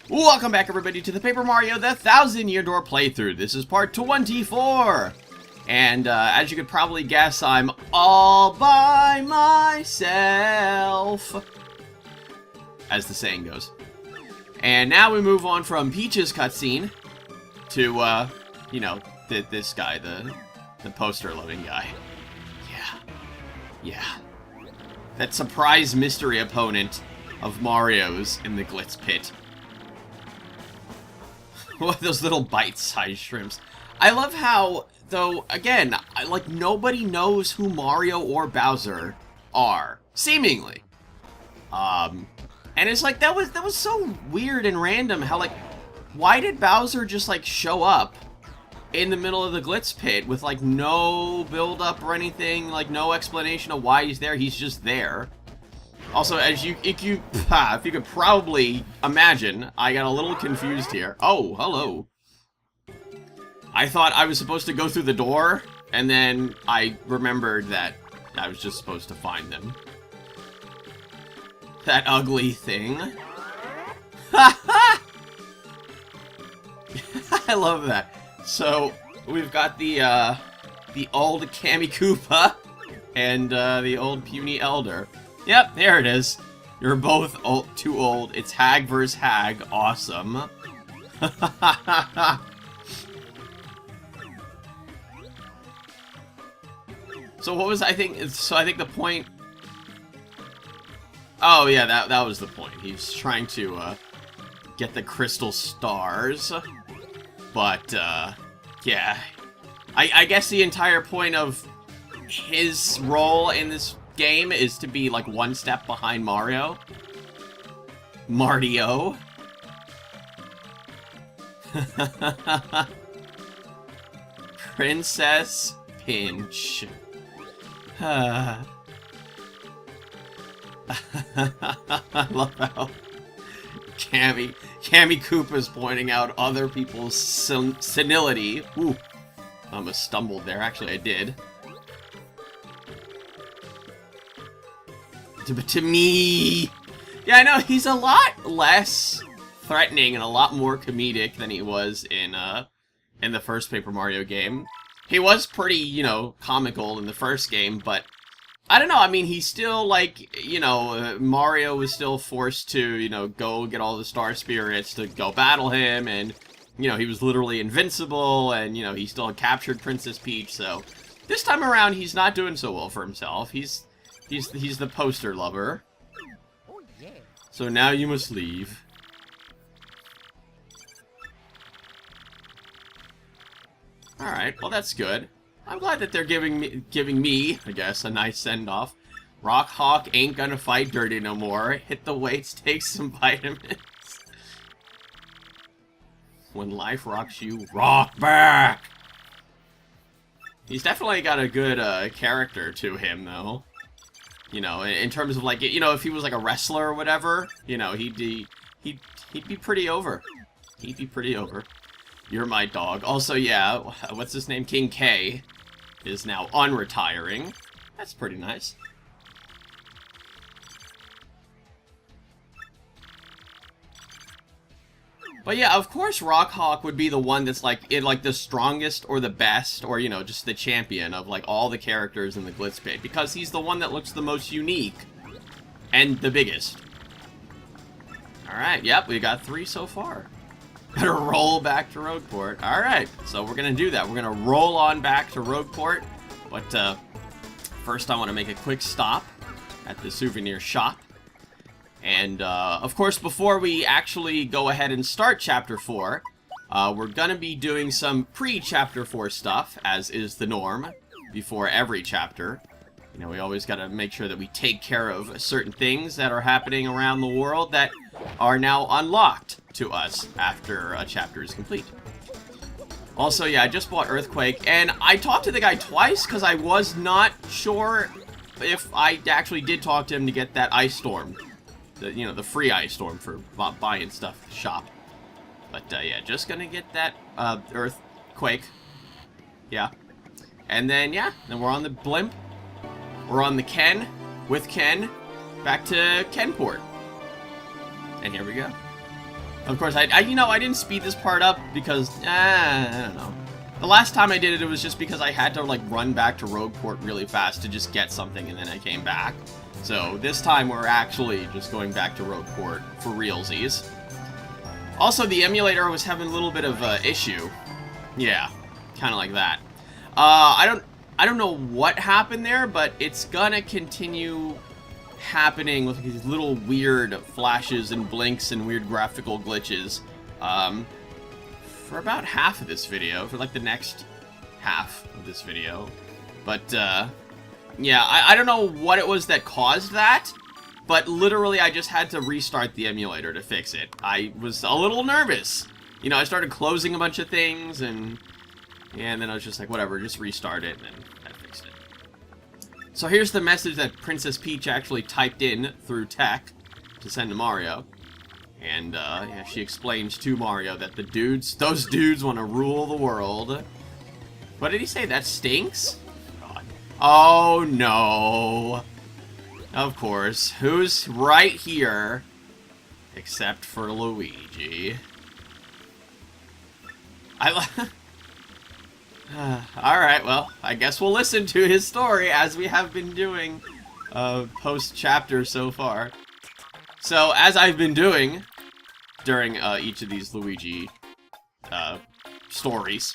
Welcome back, everybody, to the Paper Mario the 1000-Year Door playthrough. This is part 24. And as you could probably guess, I'm all by myself, as the saying goes. And now we move on from Peach's cutscene to, you know, this guy, the poster-loving guy. Yeah. That surprise mystery opponent of Mario's in the Glitz Pit. What, those little bite-sized shrimps. I love how, though, again, like, nobody knows who Mario or Bowser are. Seemingly. And it's like, that was so weird and random how, like, why did Bowser just, like, show up in the middle of the Glitz Pit with, like, no build-up or anything, like, no explanation of why he's there, he's just there. Also, if you could probably imagine, I got a little confused here. Oh, hello. I thought I was supposed to go through the door, and then I remembered that I was just supposed to find them. That ugly thing. I love that. So, we've got the old Kammy Koopa and the old Puny Elder. Yep, there it is. You're both too old. It's Hag vs. Hag. Awesome. So what was, I think the point... Oh, yeah, that was the point. He's trying to, get the crystal stars. But, yeah. I guess the entire point of his role in this game is to be like one step behind Mario. Mardio. Princess Pinch. I love how Kammy Koopa's pointing out other people's senility. Ooh, I almost stumbled there. Actually, I did. To me. Yeah, I know, he's a lot less threatening and a lot more comedic than he was in the first Paper Mario game. He was pretty, you know, comical in the first game, but I don't know, I mean, he's still, like, you know, Mario was still forced to, you know, go get all the Star Spirits to go battle him, and, you know, he was literally invincible, and, you know, he still captured Princess Peach, so this time around, he's not doing so well for himself. He's the poster lover. So now you must leave. Alright, well that's good. I'm glad that they're giving me, I guess, a nice send-off. Rock Hawk ain't gonna fight dirty no more. Hit the weights, take some vitamins. When life rocks you, rock back! He's definitely got a good character to him, though. You know, in terms of, like, you know, if he was like a wrestler or whatever, you know, he'd be pretty over. He'd be pretty over. You're my dog. Also, yeah, what's his name? King K is now unretiring. That's pretty nice. But yeah, of course Rock Hawk would be the one that's like the strongest or the best or, you know, just the champion of like all the characters in the Glitz Pit because he's the one that looks the most unique and the biggest. Alright, yep, we got 3 so far. Better roll back to Rogueport. Alright, so we're gonna do that. We're gonna roll on back to Rogueport, but first I want to make a quick stop at the souvenir shop. And, of course, before we actually go ahead and start Chapter 4, we're gonna be doing some pre-Chapter 4 stuff, as is the norm, before every chapter. You know, we always gotta make sure that we take care of certain things that are happening around the world that are now unlocked to us after a chapter is complete. Also, yeah, I just bought Earthquake, and I talked to the guy twice, because I was not sure if I actually did talk to him to get that Ice Storm. You know, the free Ice Storm for buying stuff at the shop. But, yeah, just gonna get that, Earthquake. Yeah. And then, yeah, then we're on the blimp. We're on the Ken, with Ken, back to Kenport. And here we go. Of course, you know, I didn't speed this part up because, I don't know. The last time I did it, it was just because I had to, like, run back to Rogueport really fast to just get something, and then I came back. So, this time we're actually just going back to Rogueport for realsies. Also, the emulator was having a little bit of an issue. Yeah, kind of like that. I don't know what happened there, but it's gonna continue happening with these little weird flashes and blinks and weird graphical glitches for about half of this video, for like the next half of this video. But yeah, I don't know what it was that caused that, but literally I just had to restart the emulator to fix it. I was a little nervous. You know, I started closing a bunch of things, and then I was just like, whatever, just restart it, and then I fixed it. So here's the message that Princess Peach actually typed in through tech to send to Mario. And, yeah, she explains to Mario that those dudes want to rule the world. What did he say? That stinks? God. Oh, no. Of course. Who's right here? Except for Luigi. Alright, well, I guess we'll listen to his story as we have been doing post-chapter so far. So, as I've been doing during each of these Luigi stories,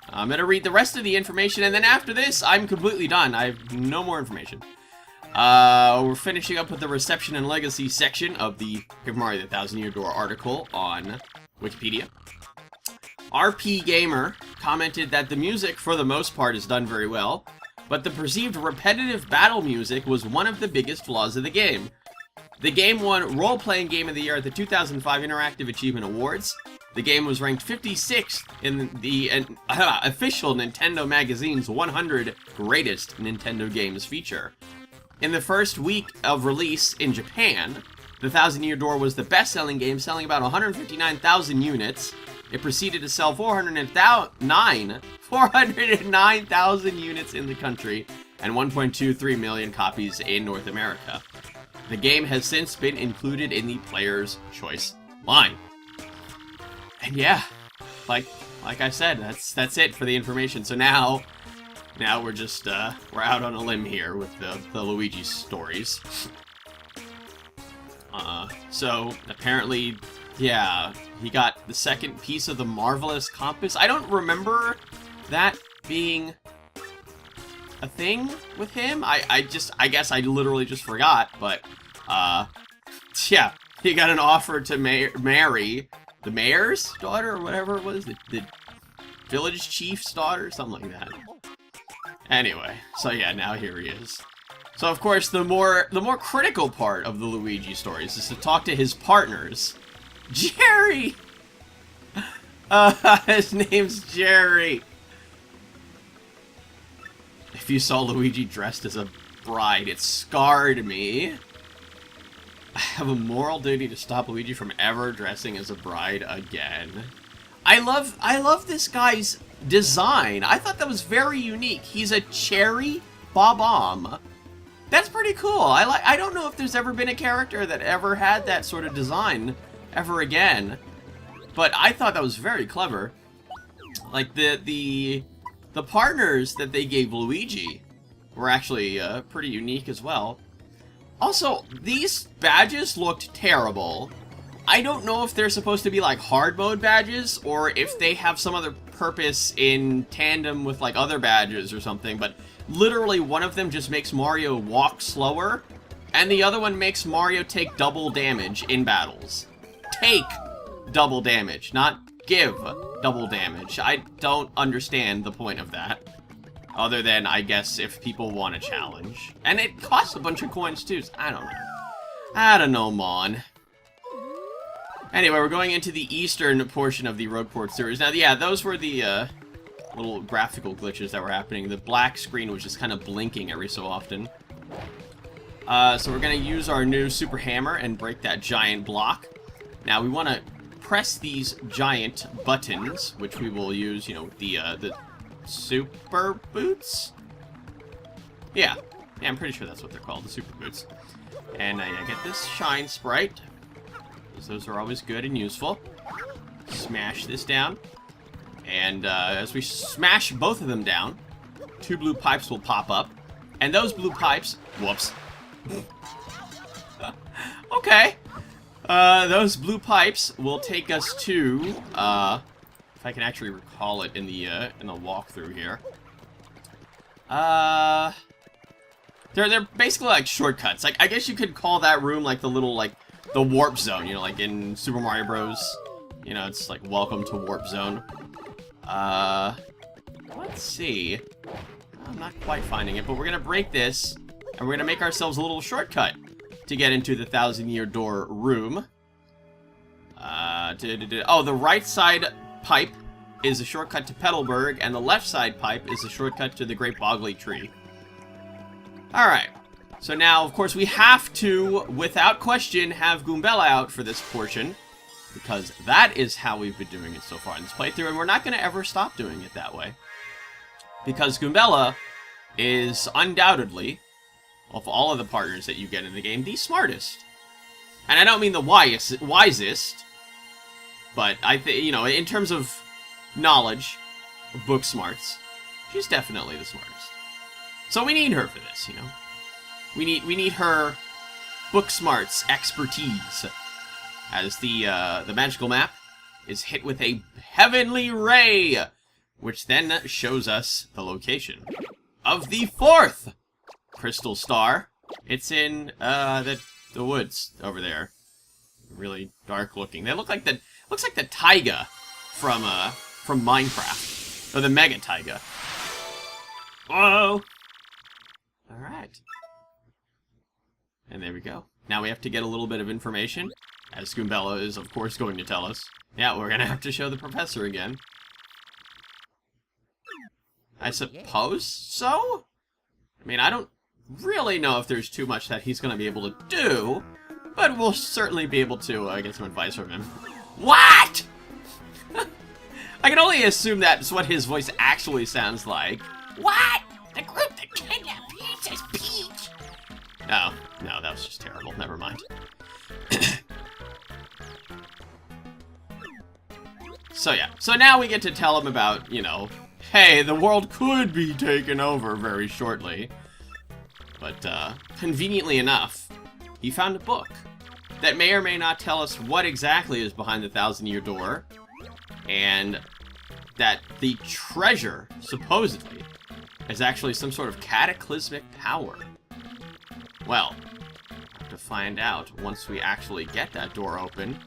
I'm gonna read the rest of the information, and then after this, I'm completely done. I have no more information. We're finishing up with the reception and legacy section of the Paper Mario the Thousand Year Door article on Wikipedia. RP Gamer commented that the music, for the most part, is done very well, but the perceived repetitive battle music was one of the biggest flaws of the game. The game won Role-Playing Game of the Year at the 2005 Interactive Achievement Awards. The game was ranked 56th in the official Nintendo Magazine's 100 Greatest Nintendo Games feature. In the first week of release in Japan, The Thousand Year Door was the best-selling game, selling about 159,000 units. It proceeded to sell 409,000 units in the country and 1.23 million copies in North America. The game has since been included in the Player's Choice line. And yeah, like I said, that's it for the information. So now we're just we're out on a limb here with the Luigi stories. So apparently, yeah, he got the second piece of the Marvelous Compass. I don't remember that being a thing with him. I guess I literally just forgot, but, yeah, he got an offer to marry the mayor's daughter, or whatever it was, the village chief's daughter, something like that. Anyway, so yeah, now here he is. So of course, the more critical part of the Luigi stories is to talk to his partners. Jerry! His name's Jerry. If you saw Luigi dressed as a bride, it scarred me. I have a moral duty to stop Luigi from ever dressing as a bride again. I love this guy's design. I thought that was very unique. He's a cherry bob-omb. That's pretty cool. I don't know if there's ever been a character that ever had that sort of design ever again, but I thought that was very clever. Like the partners that they gave Luigi were actually pretty unique as well. Also, these badges looked terrible. I don't know if they're supposed to be like hard mode badges or if they have some other purpose in tandem with like other badges or something, but literally one of them just makes Mario walk slower and the other one makes Mario take double damage in battles. Take double damage, not give double damage. I don't understand the point of that. Other than, I guess, if people want a challenge. And it costs a bunch of coins, too, so I don't know. I don't know, Mon. Anyway, we're going into the eastern portion of the Rogueport series. Now, yeah, those were the little graphical glitches that were happening. The black screen was just kind of blinking every so often. So we're going to use our new Super Hammer and break that giant block. Now, we want to press these giant buttons, which we will use, you know, the Super Boots? Yeah, I'm pretty sure that's what they're called, the Super Boots. And I get this Shine Sprite. those are always good and useful. Smash this down. And as we smash both of them down, 2 blue pipes will pop up. And those blue pipes... Whoops. Okay. Those blue pipes will take us to... if I can actually recall it in the walkthrough here. They're basically like shortcuts. Like, I guess you could call that room like the little, like, the warp zone, you know, like in Super Mario Bros. You know, it's like, welcome to warp zone. Let's see. I'm not quite finding it, but we're gonna break this, and we're gonna make ourselves a little shortcut to get into the 1,000-year door room. Oh, the right side pipe is a shortcut to Petalburg, and the left side pipe is a shortcut to the Great Boggly Tree. Alright, so now, of course, we have to, without question, have Goombella out for this portion, because that is how we've been doing it so far in this playthrough, and we're not going to ever stop doing it that way. Because Goombella is undoubtedly, of all of the partners that you get in the game, the smartest. And I don't mean the wisest, but I think, you know, in terms of knowledge, book smarts, she's definitely the smartest. So we need her for this, you know. We need her book smarts expertise, as the magical map is hit with a heavenly ray, which then shows us the location of the 4th crystal star. It's in the woods over there. Really dark looking. They look like looks like the taiga from Minecraft, or the mega taiga. Whoa! Alright. And there we go. Now we have to get a little bit of information, as Goombella is, of course, going to tell us. Yeah, we're gonna have to show the professor again. I suppose so? I mean, I don't really know if there's too much that he's gonna be able to do, but we'll certainly be able to get some advice from him. What?! I can only assume that's what his voice actually sounds like. What?! The group that kidnapped Peach's Peach! No, that was just terrible. Never mind. So yeah, so now we get to tell him about, you know, hey, the world could be taken over very shortly. But, conveniently enough, he found a book that may or may not tell us what exactly is behind the 1,000-year door, and that the treasure, supposedly, is actually some sort of cataclysmic power. Well, we'll have to find out once we actually get that door open,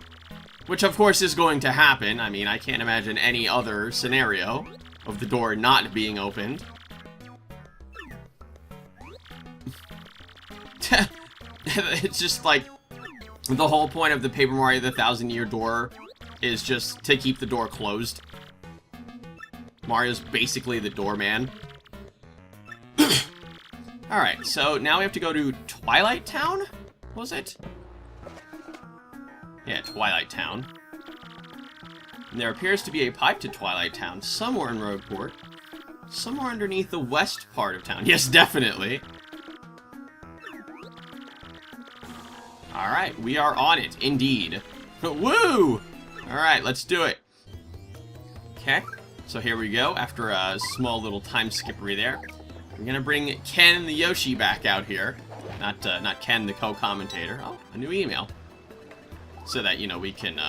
which of course is going to happen. I mean, I can't imagine any other scenario of the door not being opened. It's just like, the whole point of the Paper Mario the 1,000-year door is just to keep the door closed. Mario's basically the doorman. Alright, so now we have to go to Twilight Town? Was it? Yeah, Twilight Town. And there appears to be a pipe to Twilight Town somewhere in Rogueport. Somewhere underneath the west part of town. Yes, definitely. Alright, we are on it, indeed. Woo! Alright, let's do it. Okay, so here we go. After a small little time skippery there, we're gonna bring Ken the Yoshi back out here. Not Ken the co-commentator. Oh, a new email. So that, you know, we can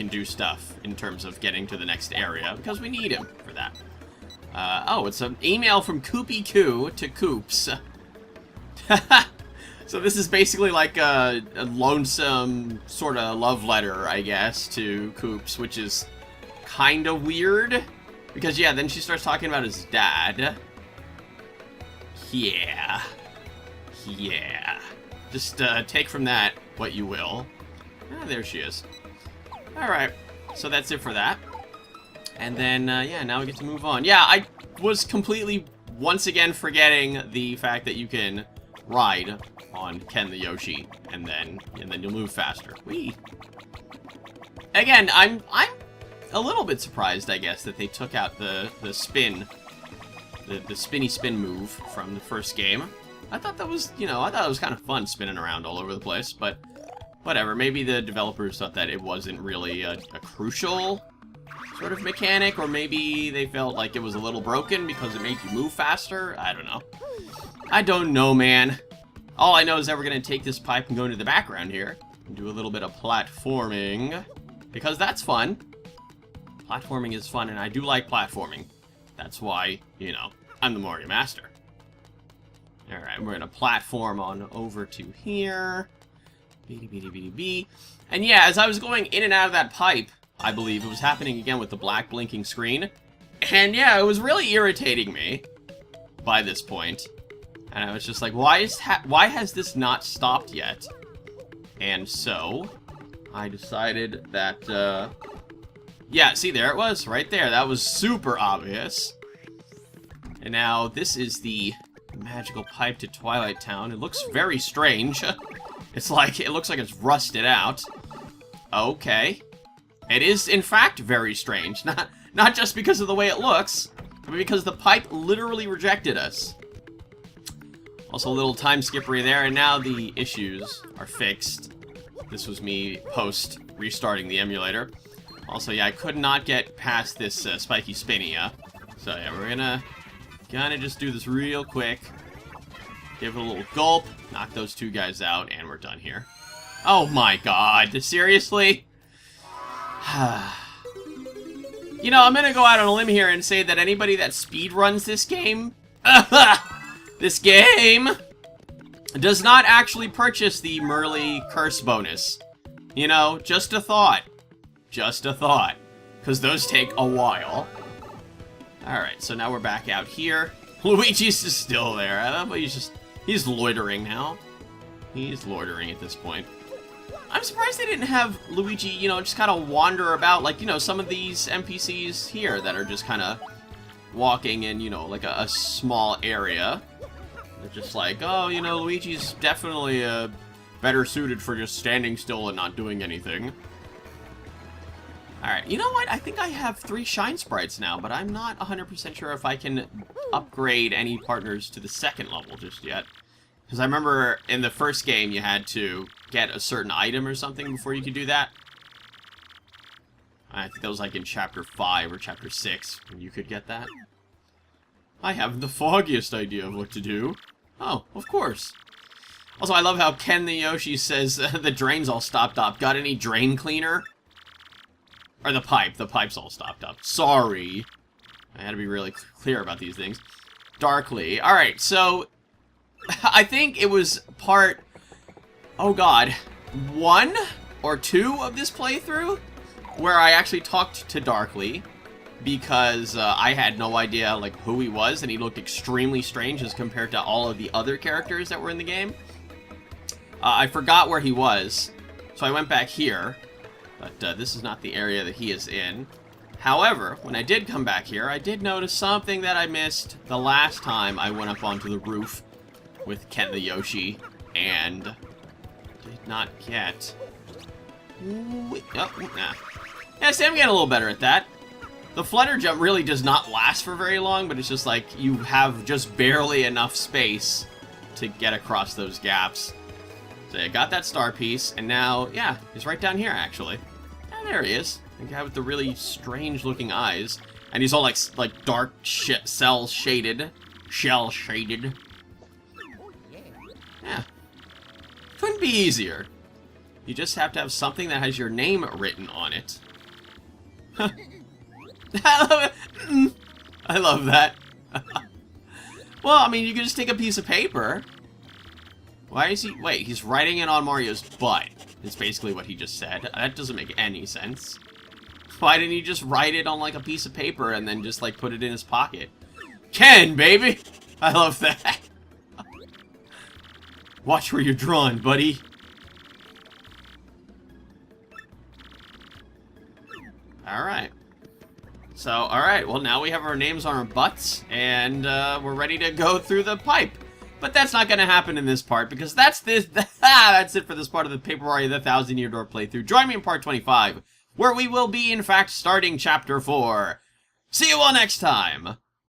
do stuff in terms of getting to the next area, because we need him for that. Oh, it's an email from Koopy Koo to Koops. So this is basically like a lonesome sort of love letter, I guess, to Koops, which is kind of weird. Because, yeah, then she starts talking about his dad. Yeah. Yeah. Just take from that what you will. Ah, there she is. Alright, so that's it for that. And then, yeah, now we get to move on. Yeah, I was completely, once again, forgetting the fact that you can ride on Ken the Yoshi, and then you'll move faster. Whee! Again, I'm a little bit surprised, I guess, that they took out the spin, the spinny spin move from the first game. I thought that was, you know, I thought it was kind of fun spinning around all over the place, but Whatever, maybe the developers thought that it wasn't really a crucial sort of mechanic, or maybe they felt like it was a little broken because it made you move faster. I don't know. I don't know, man. All I know is that we're going to take this pipe and go into the background here and do a little bit of platforming, because that's fun. Platforming is fun, and I do like platforming. That's why, you know, I'm the Mario Master. Alright, we're going to platform on over to here. And yeah, as I was going in and out of that pipe, I believe it was happening again with the black blinking screen. And yeah, it was really irritating me by this point. And I was just like, why has this not stopped yet? And so, I decided that, yeah, see, there it was, right there. That was super obvious. And now, this is the magical pipe to Twilight Town. It looks very strange. It's like, it looks like it's rusted out. Okay. It is, in fact, very strange. Not just because of the way it looks, but because the pipe literally rejected us. Also, a little time skippery there, and now the issues are fixed. This was me post-restarting the emulator. Also, yeah, I could not get past this spiky spinia. So, yeah, we're gonna just do this real quick. Give it a little gulp, knock those two guys out, and we're done here. Oh my god, seriously? You know, I'm gonna go out on a limb here and say that anybody that speedruns this game, this game, does not actually purchase the Merly curse bonus. You know, just a thought. Just a thought. Because those take a while. Alright, so now we're back out here. Luigi's just still there. I love how he's loitering now. He's loitering at this point. I'm surprised they didn't have Luigi, you know, just kind of wander about, like, you know, some of these NPCs here that are just kind of walking in, you know, like a small area. They're just like, oh, you know, Luigi's definitely better suited for just standing still and not doing anything. Alright, you know what? I think I have 3 Shine Sprites now, but I'm not 100% sure if I can upgrade any partners to the 2nd level just yet. Because I remember in the first game you had to get a certain item or something before you could do that. I think that was like in Chapter 5 or Chapter 6 when you could get that. I haven't the foggiest idea of what to do. Oh, of course. Also, I love how Ken the Yoshi says the drain's all stopped up. Got any drain cleaner? Or the pipe's all stopped up. Sorry. I had to be really clear about these things. Darkly. Alright, so I think it was part, oh god, 1 or 2 of this playthrough where I actually talked to Darkly because I had no idea like who he was, and he looked extremely strange as compared to all of the other characters that were in the game. I forgot where he was, so I went back here, but this is not the area that he is in. However, when I did come back here, I did notice something that I missed the last time I went up onto the roof with Ken the Yoshi, and did not get... Ooh, oh, nah. Yeah, see, I'm getting a little better at that. The flutter jump really does not last for very long, but it's just like you have just barely enough space to get across those gaps. So I got that star piece, and now, yeah, he's right down here, actually. Ah, there he is. The guy with the really strange-looking eyes. And he's all like dark shell-shaded. Yeah. Couldn't be easier. You just have to have something that has your name written on it. I love it. I love that. Well, I mean, you can just take a piece of paper. Why is he... Wait, he's writing it on Mario's butt. It's basically what he just said. That doesn't make any sense. Why didn't he just write it on, like, a piece of paper and then just, like, put it in his pocket? Ken, baby! I love that. Watch where you're drawing, buddy. Alright. So, alright, well, now we have our names on our butts, and we're ready to go through the pipe. But that's not going to happen in this part, because that's it for this part of the Paper Mario the 1000-Year Door playthrough. Join me in part 25, where we will be, in fact, starting Chapter 4. See you all next time!